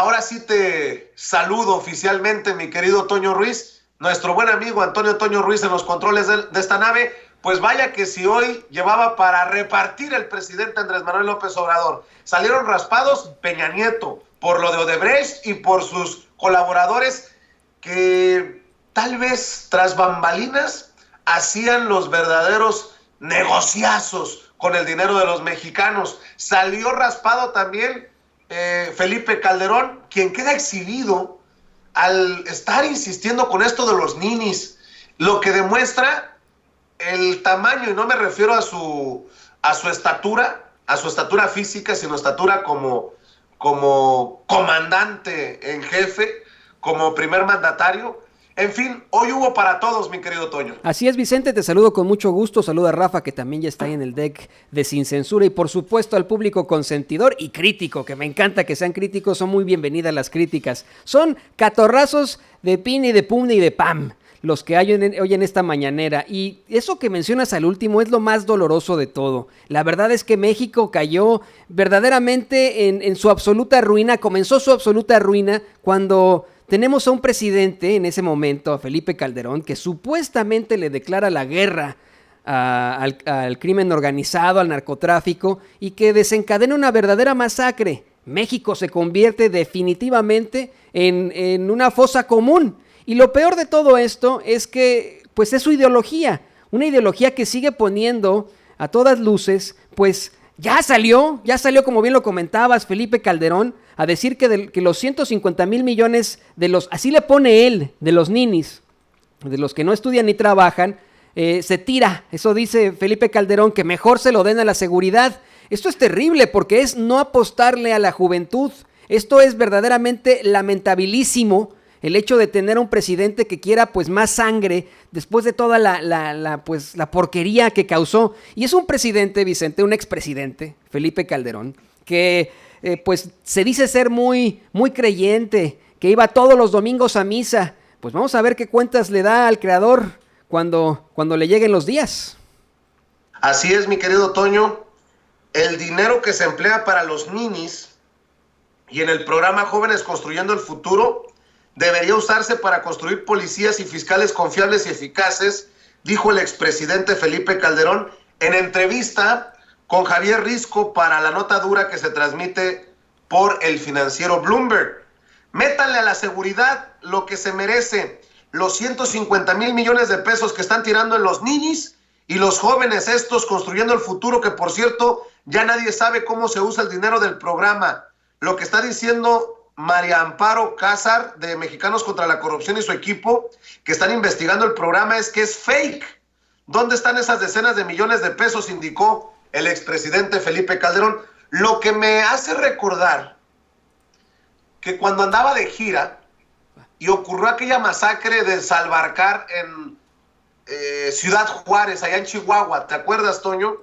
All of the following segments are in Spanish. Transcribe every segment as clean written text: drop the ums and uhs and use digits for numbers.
ahora sí te saludo oficialmente, mi querido Toño Ruiz, nuestro buen amigo Antonio Toño Ruiz en los controles de esta nave. Pues vaya que si hoy llevaba para repartir el presidente Andrés Manuel López Obrador. Salieron raspados Peña Nieto por lo de Odebrecht y por sus colaboradores que tal vez tras bambalinas hacían los verdaderos negociazos con el dinero de los mexicanos. Salió raspado también Felipe Calderón, quien queda exhibido al estar insistiendo con esto de los ninis, lo que demuestra el tamaño, y no me refiero a su estatura física, sino estatura como comandante en jefe, como primer mandatario. En fin, hoy hubo para todos, mi querido Toño. Así es, Vicente, te saludo con mucho gusto. Saluda a Rafa, que también ya está ahí en el deck de Sin Censura, y por supuesto al público consentidor y crítico, que me encanta que sean críticos. Son muy bienvenidas las críticas. Son catorrazos de pin y de pum y de pam los que hay hoy en esta mañanera. Y eso que mencionas al último es lo más doloroso de todo. La verdad es que México cayó verdaderamente en su absoluta ruina. Comenzó su absoluta ruina cuando tenemos a un presidente en ese momento, a Felipe Calderón, que supuestamente le declara la guerra al crimen organizado, al narcotráfico, y que desencadena una verdadera masacre. México se convierte definitivamente en una fosa común. Y lo peor de todo esto es que pues es su ideología, una ideología que sigue poniendo a todas luces, pues ya salió como bien lo comentabas, Felipe Calderón, a decir que los 150,000 millones de los, así le pone él, de los ninis, de los que no estudian ni trabajan, se tira. Eso dice Felipe Calderón, que mejor se lo den a la seguridad. Esto es terrible porque es no apostarle a la juventud. Esto es verdaderamente lamentabilísimo. El hecho de tener a un presidente que quiera pues más sangre después de toda la porquería que causó. Y es un presidente, Vicente, un expresidente, Felipe Calderón, que pues se dice ser muy, muy creyente, que iba todos los domingos a misa. Pues vamos a ver qué cuentas le da al creador cuando le lleguen los días. Así es, mi querido Toño. El dinero que se emplea para los ninis y en el programa Jóvenes Construyendo el Futuro debería usarse para construir policías y fiscales confiables y eficaces, dijo el expresidente Felipe Calderón en entrevista con Javier Risco para la nota dura que se transmite por el financiero Bloomberg. Métanle a la seguridad lo que se merece, los 150,000 millones de pesos que están tirando en los ninis y los jóvenes estos construyendo el futuro, que por cierto ya nadie sabe cómo se usa el dinero del programa. Lo que está diciendo María Amparo Cázar de Mexicanos contra la Corrupción y su equipo, que están investigando el programa, es que es fake. ¿Dónde están esas decenas de millones de pesos?, indicó el expresidente Felipe Calderón. Lo que me hace recordar que cuando andaba de gira y ocurrió aquella masacre de Salvarcar en Ciudad Juárez, allá en Chihuahua, ¿te acuerdas, Toño?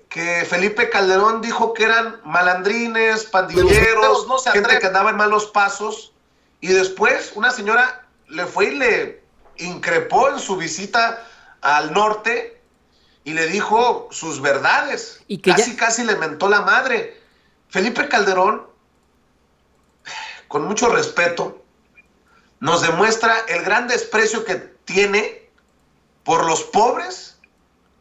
Que Felipe Calderón dijo que eran malandrines, pandilleros, gente que andaba en malos pasos, y después una señora le fue y le increpó en su visita al norte y le dijo sus verdades, y que casi le mentó la madre. Felipe Calderón, con mucho respeto, nos demuestra el gran desprecio que tiene por los pobres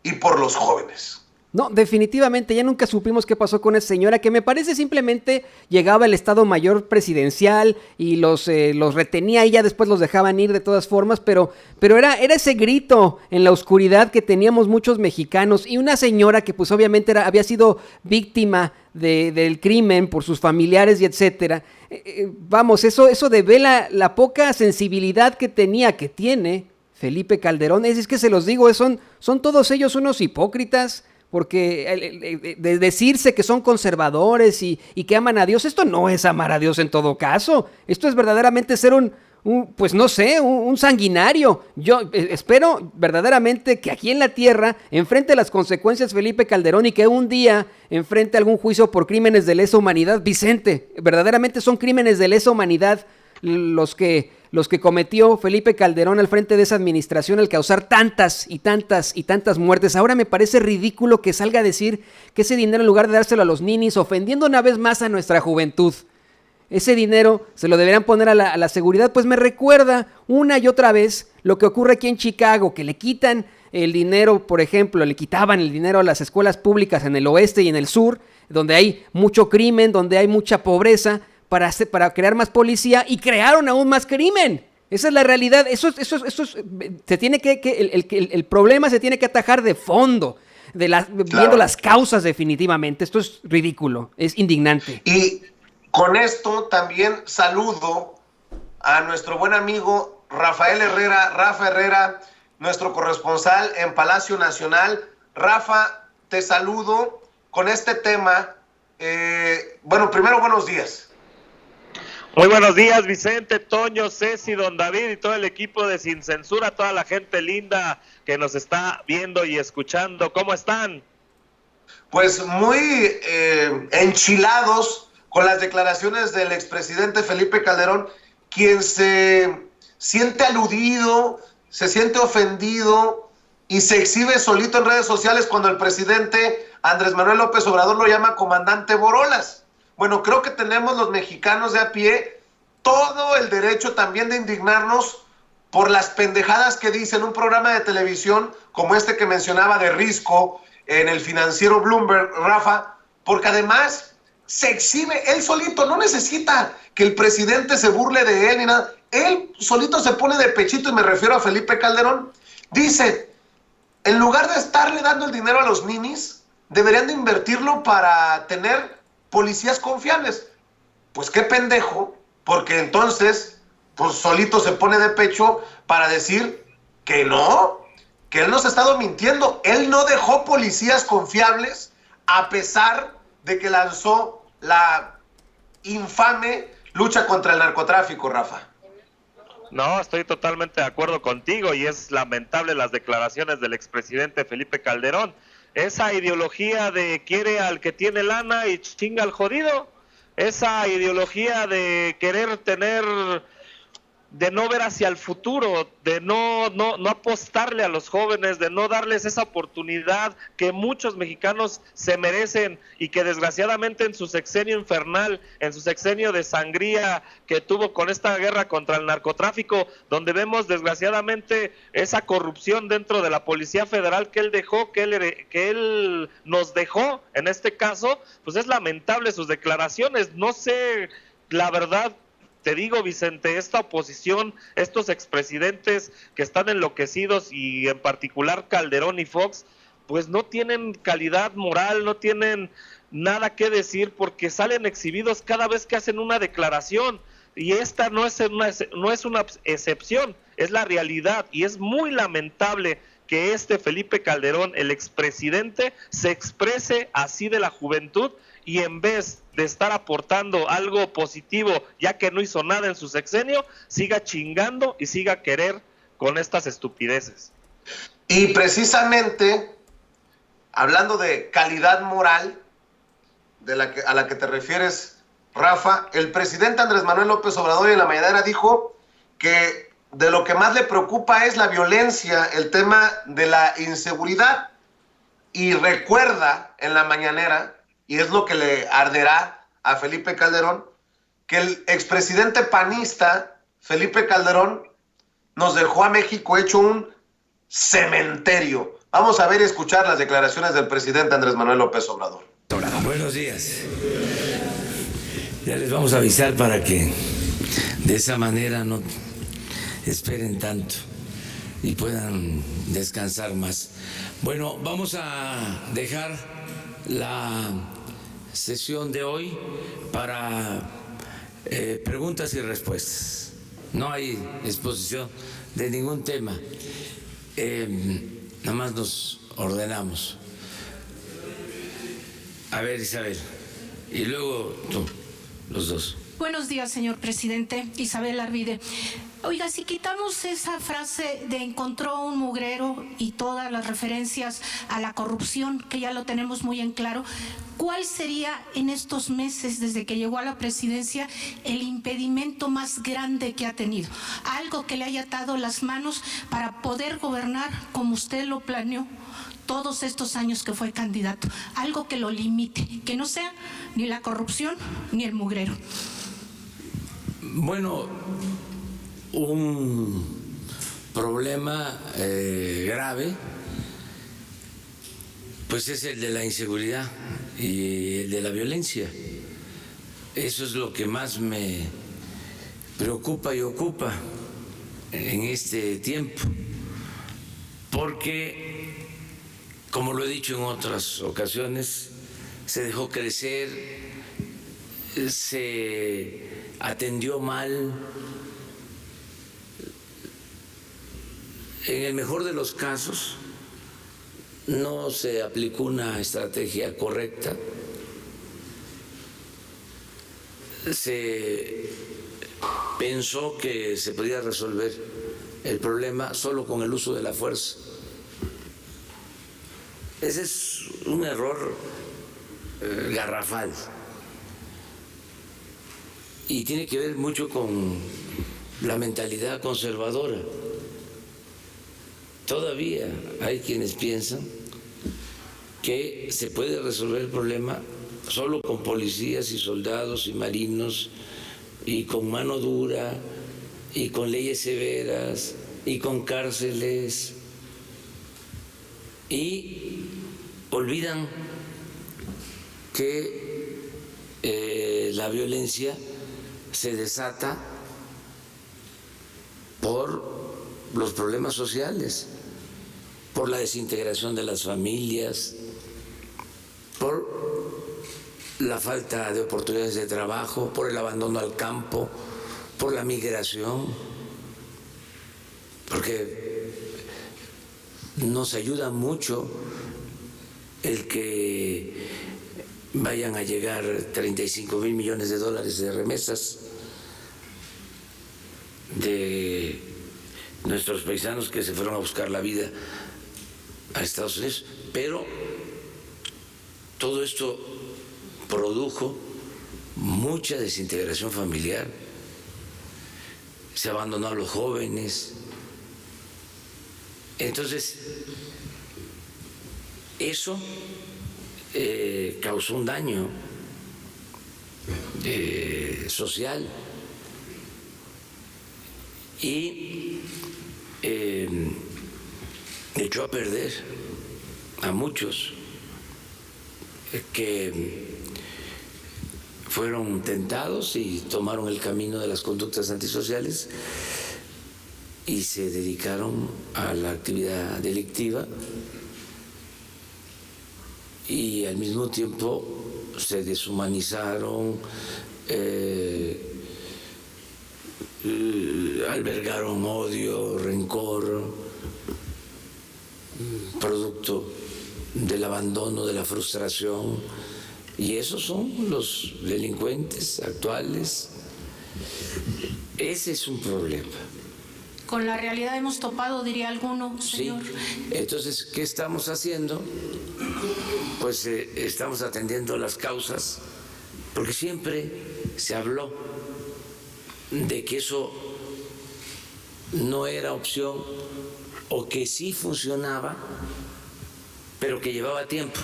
y por los jóvenes. No, definitivamente, ya nunca supimos qué pasó con esa señora, que me parece simplemente llegaba el Estado Mayor presidencial y los retenía y ya después los dejaban ir de todas formas, pero era ese grito en la oscuridad que teníamos muchos mexicanos, y una señora que pues obviamente había sido víctima del crimen por sus familiares y etcétera. Vamos, eso devela la poca sensibilidad que tiene Felipe Calderón. Es que se los digo, son todos ellos unos hipócritas. Porque de decirse que son conservadores y que aman a Dios, esto no es amar a Dios en todo caso. Esto es verdaderamente ser un sanguinario. Yo espero verdaderamente que aquí en la tierra enfrente las consecuencias Felipe Calderón, y que un día enfrente algún juicio por crímenes de lesa humanidad. Vicente, verdaderamente son crímenes de lesa humanidad los que los que cometió Felipe Calderón al frente de esa administración al causar tantas y tantas y tantas muertes. Ahora me parece ridículo que salga a decir que ese dinero, en lugar de dárselo a los ninis, ofendiendo una vez más a nuestra juventud, ese dinero se lo deberían poner a la seguridad. Pues me recuerda una y otra vez lo que ocurre aquí en Chicago, que le quitan el dinero, por ejemplo, le quitaban el dinero a las escuelas públicas en el oeste y en el sur, donde hay mucho crimen, donde hay mucha pobreza, para crear más policía, y crearon aún más crimen. Esa es la realidad. Se tiene el problema se tiene que atajar de fondo, viendo las causas definitivamente. Esto es ridículo, es indignante. Y con esto también saludo a nuestro buen amigo Rafa Herrera, nuestro corresponsal en Palacio Nacional. Rafa, te saludo con este tema. Primero, buenos días. Muy buenos días, Vicente, Toño, Ceci, Don David y todo el equipo de Sin Censura, toda la gente linda que nos está viendo y escuchando. ¿Cómo están? Pues muy enchilados con las declaraciones del expresidente Felipe Calderón, quien se siente aludido, se siente ofendido y se exhibe solito en redes sociales cuando el presidente Andrés Manuel López Obrador lo llama comandante Borolas. Bueno, creo que tenemos los mexicanos de a pie todo el derecho también de indignarnos por las pendejadas que dice en un programa de televisión como este que mencionaba de Risco en el financiero Bloomberg, Rafa, porque además se exhibe él solito, no necesita que el presidente se burle de él ni nada, él solito se pone de pechito, y me refiero a Felipe Calderón. Dice, en lugar de estarle dando el dinero a los ninis, deberían de invertirlo para tener policías confiables. Pues qué pendejo, porque entonces pues solito se pone de pecho para decir que no, que él nos ha estado mintiendo. Él no dejó policías confiables a pesar de que lanzó la infame lucha contra el narcotráfico, Rafa. No, estoy totalmente de acuerdo contigo, y es lamentable las declaraciones del expresidente Felipe Calderón. Esa ideología de quiere al que tiene lana y chinga al jodido, esa ideología de querer tener, de no ver hacia el futuro, de no apostarle a los jóvenes, de no darles esa oportunidad que muchos mexicanos se merecen, y que desgraciadamente en su sexenio infernal, en su sexenio de sangría que tuvo con esta guerra contra el narcotráfico, donde vemos desgraciadamente esa corrupción dentro de la Policía Federal que él dejó, que él nos dejó, en este caso, pues es lamentable sus declaraciones. No sé, la verdad, te digo, Vicente, esta oposición, estos expresidentes que están enloquecidos, y en particular Calderón y Fox, pues no tienen calidad moral, no tienen nada que decir, porque salen exhibidos cada vez que hacen una declaración, y esta no es una excepción, es la realidad, y es muy lamentable que Felipe Calderón, el expresidente, se exprese así de la juventud, y en vez de estar aportando algo positivo, ya que no hizo nada en su sexenio, siga chingando y siga querer con estas estupideces. Y precisamente, hablando de calidad moral, a la que te refieres, Rafa, el presidente Andrés Manuel López Obrador en la mañanera dijo que de lo que más le preocupa es la violencia, el tema de la inseguridad, y recuerda en la mañanera, y es lo que le arderá a Felipe Calderón, que el expresidente panista Felipe Calderón nos dejó a México hecho un cementerio. Vamos a ver y escuchar las declaraciones del presidente Andrés Manuel López Obrador. Buenos días. Ya les vamos a avisar para que de esa manera no esperen tanto y puedan descansar más. Bueno, vamos a dejar la sesión de hoy para preguntas y respuestas. No hay exposición de ningún tema. Nada más nos ordenamos. A ver, Isabel, y luego tú, los dos. Buenos días, señor presidente. Isabel Arvide. Oiga, si quitamos esa frase de encontró un mugrero y todas las referencias a la corrupción, que ya lo tenemos muy en claro, ¿cuál sería en estos meses desde que llegó a la presidencia el impedimento más grande que ha tenido? Algo que le haya atado las manos para poder gobernar como usted lo planeó todos estos años que fue candidato. Algo que lo limite, que no sea ni la corrupción ni el mugrero. Bueno, un problema grave, pues es el de la inseguridad y el de la violencia. Eso es lo que más me preocupa y ocupa en este tiempo, porque, como lo he dicho en otras ocasiones, se dejó crecer, se atendió mal. En el mejor de los casos, no se aplicó una estrategia correcta, se pensó que se podía resolver el problema solo con el uso de la fuerza. Ese es un error garrafal y tiene que ver mucho con la mentalidad conservadora. Todavía hay quienes piensan que se puede resolver el problema solo con policías y soldados y marinos y con mano dura y con leyes severas y con cárceles, y olvidan que la violencia se desata por los problemas sociales, por la desintegración de las familias, por la falta de oportunidades de trabajo, por el abandono al campo, por la migración, porque nos ayuda mucho el que vayan a llegar 35,000 millones de dólares de remesas de nuestros paisanos que se fueron a buscar la vida a Estados Unidos, pero todo esto produjo mucha desintegración familiar, se abandonó a los jóvenes. Entonces, eso causó un daño social y echó a perder a muchos que fueron tentados y tomaron el camino de las conductas antisociales y se dedicaron a la actividad delictiva, y al mismo tiempo se deshumanizaron, albergaron odio, rencor, producto del abandono, de la frustración, y esos son los delincuentes actuales. Ese es un problema. Con la realidad hemos topado, diría alguno, señor. Sí. Entonces, ¿qué estamos haciendo? Pues estamos atendiendo las causas, porque siempre se habló de que eso no era opción, o que sí funcionaba, pero que llevaba tiempo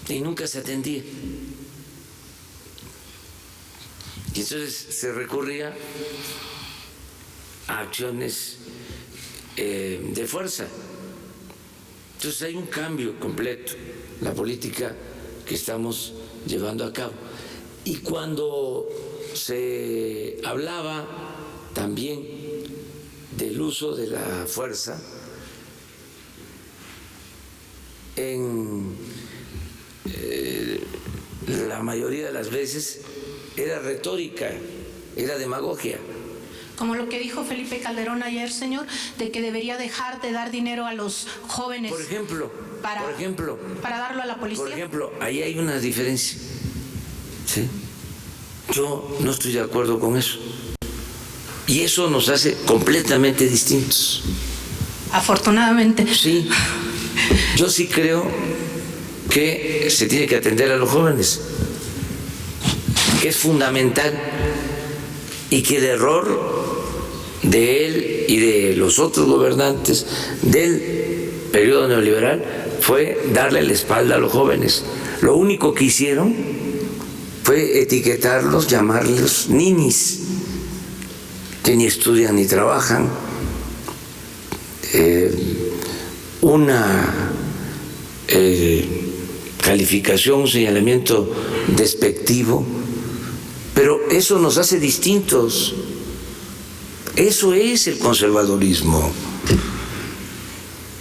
y nunca se atendía. Y entonces se recurría a acciones de fuerza. Entonces hay un cambio completo en la política que estamos llevando a cabo. Y cuando se hablaba también del uso de la fuerza, en la mayoría de las veces era retórica, era demagogia. Como lo que dijo Felipe Calderón ayer, señor, de que debería dejar de dar dinero a los jóvenes. Por ejemplo, para darlo a la policía. Por ejemplo, ahí hay una diferencia. ¿Sí? Yo no estoy de acuerdo con eso. Y eso nos hace completamente distintos. Afortunadamente. Sí, yo sí creo que se tiene que atender a los jóvenes, que es fundamental, y que el error de él y de los otros gobernantes del periodo neoliberal fue darle la espalda a los jóvenes. Lo único que hicieron fue etiquetarlos, llamarlos ninis, que ni estudian ni trabajan, una calificación, un señalamiento despectivo, pero eso nos hace distintos. Eso es el conservadurismo.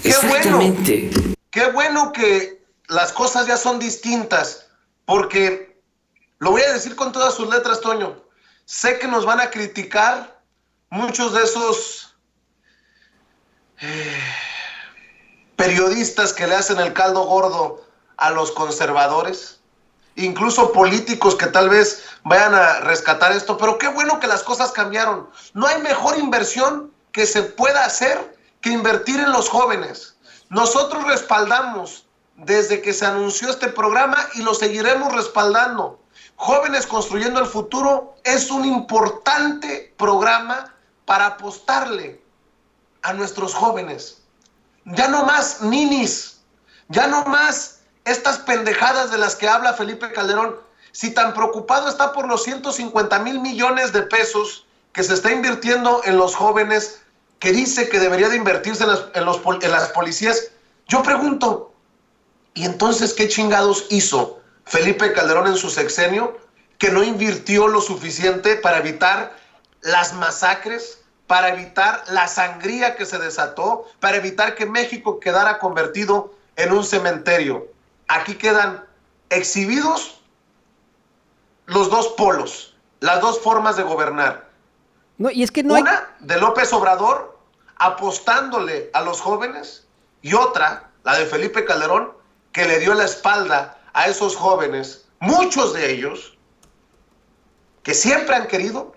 Qué Exactamente. Bueno, qué bueno que las cosas ya son distintas, porque lo voy a decir con todas sus letras, Toño. Sé que nos van a criticar muchos de esos periodistas que le hacen el caldo gordo a los conservadores, incluso políticos que tal vez vayan a rescatar esto, pero qué bueno que las cosas cambiaron. No hay mejor inversión que se pueda hacer que invertir en los jóvenes. Nosotros respaldamos desde que se anunció este programa y lo seguiremos respaldando. Jóvenes Construyendo el Futuro es un importante programa para apostarle a nuestros jóvenes. Ya no más ninis, ya no más estas pendejadas de las que habla Felipe Calderón. Si tan preocupado está por los 150,000 millones de pesos que se está invirtiendo en los jóvenes, que dice que debería de invertirse en las policías, yo pregunto, ¿y entonces qué chingados hizo Felipe Calderón en su sexenio que no invirtió lo suficiente para evitar las masacres, para evitar la sangría que se desató, para evitar que México quedara convertido en un cementerio? Aquí quedan exhibidos los dos polos, las dos formas de gobernar. No, y es que no Una de López Obrador apostándole a los jóvenes, y otra, la de Felipe Calderón, que le dio la espalda a esos jóvenes, muchos de ellos, que siempre han querido,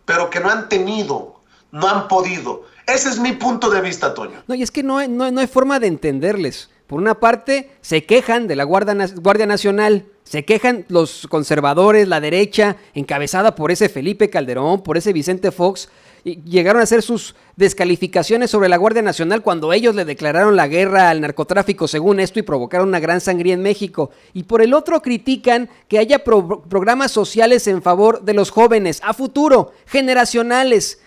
pero que no han tenido, no han podido. Ese es mi punto de vista, Toño. No, y es que no hay forma de entenderles. Por una parte, se quejan de la Guardia Nacional, se quejan los conservadores, la derecha, encabezada por ese Felipe Calderón, por ese Vicente Fox, y llegaron a hacer sus descalificaciones sobre la Guardia Nacional cuando ellos le declararon la guerra al narcotráfico, según esto, y provocaron una gran sangría en México. Y por el otro critican que haya programas sociales en favor de los jóvenes, a futuro, generacionales.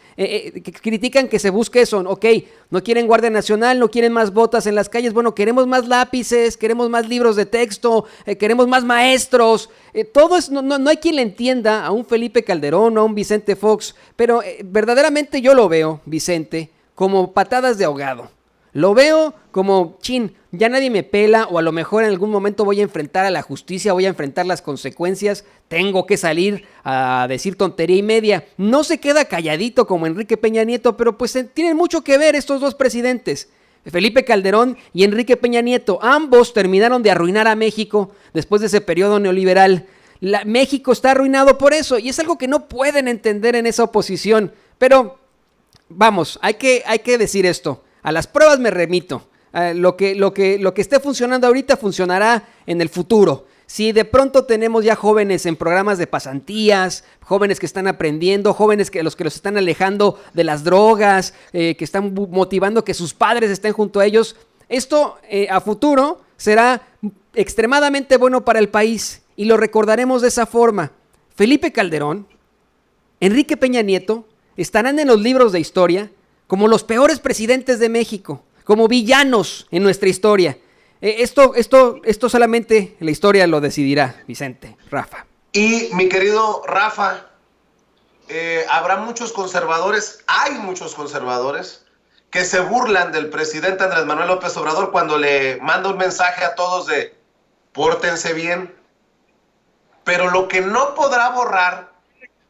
Critican que se busque eso. Ok, no quieren Guardia Nacional, no quieren más botas en las calles. Bueno, queremos más lápices, queremos más libros de texto, queremos más maestros. Todo es, no hay quien le entienda a un Felipe Calderón o a un Vicente Fox, pero verdaderamente yo lo veo, Vicente, como patadas de ahogado. Lo veo como, chin, ya nadie me pela, o a lo mejor en algún momento voy a enfrentar a la justicia, voy a enfrentar las consecuencias, tengo que salir a decir tontería y media. No se queda calladito como Enrique Peña Nieto, pero pues tienen mucho que ver estos dos presidentes, Felipe Calderón y Enrique Peña Nieto. Ambos terminaron de arruinar a México después de ese periodo neoliberal. México está arruinado por eso, y es algo que no pueden entender en esa oposición. Pero, vamos, hay que decir esto. A las pruebas me remito. Lo que esté funcionando ahorita funcionará en el futuro. Si de pronto tenemos ya jóvenes en programas de pasantías, jóvenes que están aprendiendo, jóvenes los están alejando de las drogas, que están motivando que sus padres estén junto a ellos, esto a futuro será extremadamente bueno para el país y lo recordaremos de esa forma. Felipe Calderón, Enrique Peña Nieto estarán en los libros de historia como los peores presidentes de México, como villanos en nuestra historia. Esto solamente la historia lo decidirá, Vicente, Rafa. Y mi querido Rafa, habrá muchos conservadores, hay muchos conservadores que se burlan del presidente Andrés Manuel López Obrador cuando le manda un mensaje a todos de pórtense bien. Pero lo que no podrá borrar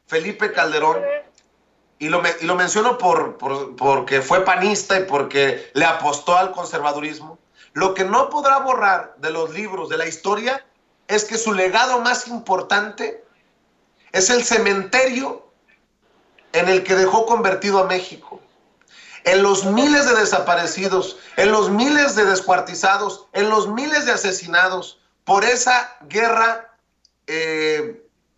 Felipe Calderón, y lo menciono porque fue panista y porque le apostó al conservadurismo, lo que no podrá borrar de los libros de la historia es que su legado más importante es el cementerio en el que dejó convertido a México, en los miles de desaparecidos, en los miles de descuartizados, en los miles de asesinados por esa guerra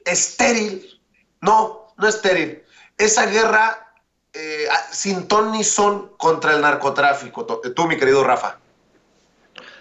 estéril, no estéril, esa guerra sin ton ni son contra el narcotráfico. Tú, mi querido Rafa.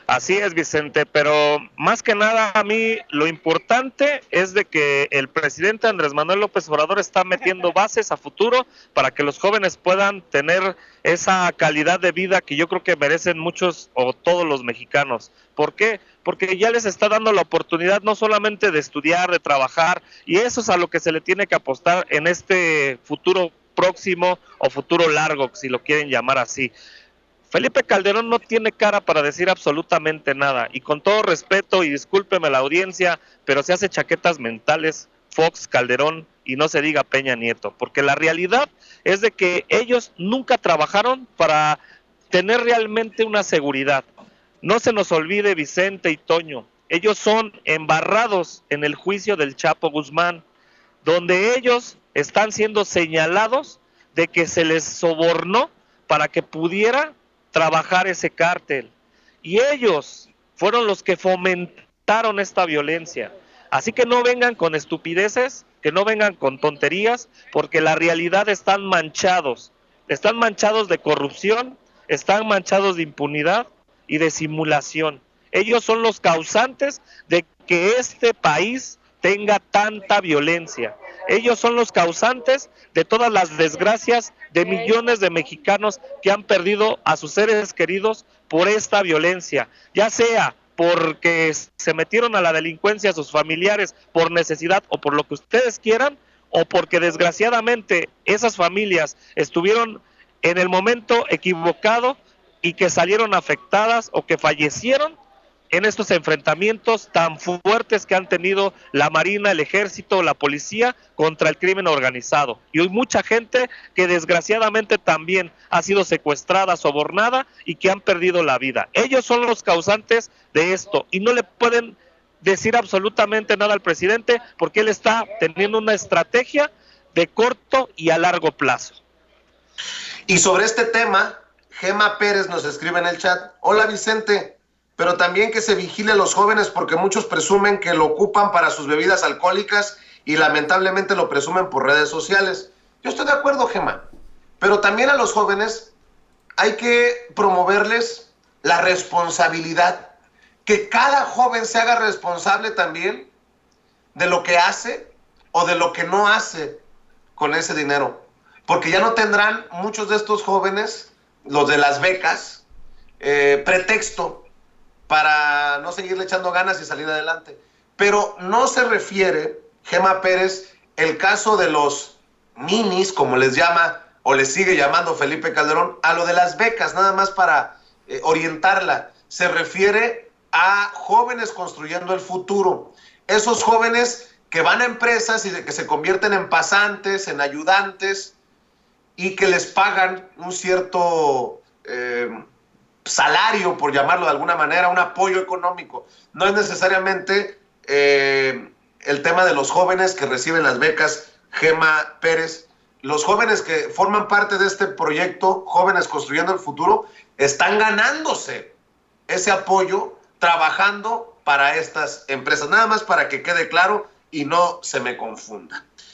Así es, Vicente, pero más que nada a mí lo importante es de que el presidente Andrés Manuel López Obrador está metiendo bases a futuro para que los jóvenes puedan tener esa calidad de vida que yo creo que merecen muchos o todos los mexicanos. ¿Por qué? Porque ya les está dando la oportunidad no solamente de estudiar, de trabajar, y eso es a lo que se le tiene que apostar en este futuro próximo o futuro largo, si lo quieren llamar así. Felipe Calderón no tiene cara para decir absolutamente nada, y con todo respeto, y discúlpeme la audiencia, pero se hace chaquetas mentales Fox, Calderón, y no se diga Peña Nieto, porque la realidad es de que ellos nunca trabajaron para tener realmente una seguridad. No se nos olvide, Vicente y Toño, ellos son embarrados en el juicio del Chapo Guzmán, donde ellos están siendo señalados de que se les sobornó para que pudiera trabajar ese cártel, y ellos fueron los que fomentaron esta violencia. Así que no vengan con estupideces, que no vengan con tonterías, porque la realidad están manchados de corrupción, están manchados de impunidad y de simulación. Ellos son los causantes de que este país tenga tanta violencia. Ellos son los causantes de todas las desgracias de millones de mexicanos que han perdido a sus seres queridos por esta violencia, ya sea porque se metieron a la delincuencia a sus familiares por necesidad o por lo que ustedes quieran, o porque desgraciadamente esas familias estuvieron en el momento equivocado y que salieron afectadas o que fallecieron en estos enfrentamientos tan fuertes que han tenido la Marina, el Ejército, la Policía contra el crimen organizado. Y hay mucha gente que desgraciadamente también ha sido secuestrada, sobornada y que han perdido la vida. Ellos son los causantes de esto y no le pueden decir absolutamente nada al presidente porque él está teniendo una estrategia de corto y a largo plazo. Y sobre este tema, Gema Pérez nos escribe en el chat: hola Vicente, pero también que se vigile a los jóvenes porque muchos presumen que lo ocupan para sus bebidas alcohólicas y lamentablemente lo presumen por redes sociales. Yo estoy de acuerdo, Gema, pero también a los jóvenes hay que promoverles la responsabilidad, que cada joven se haga responsable también de lo que hace o de lo que no hace con ese dinero, porque ya no tendrán muchos de estos jóvenes, los de las becas, pretexto para no seguirle echando ganas y salir adelante. Pero no se refiere, Gema Pérez, el caso de los ninis, como les llama o les sigue llamando Felipe Calderón, a lo de las becas, nada más para orientarla. Se refiere a jóvenes construyendo el futuro. Esos jóvenes que van a empresas y que se convierten en pasantes, en ayudantes, y que les pagan un cierto salario, por llamarlo de alguna manera, un apoyo económico. No es necesariamente el tema de los jóvenes que reciben las becas, Gema Pérez. Los jóvenes que forman parte de este proyecto, Jóvenes Construyendo el Futuro, están ganándose ese apoyo trabajando para estas empresas. Nada más para que quede claro y no se me confunda.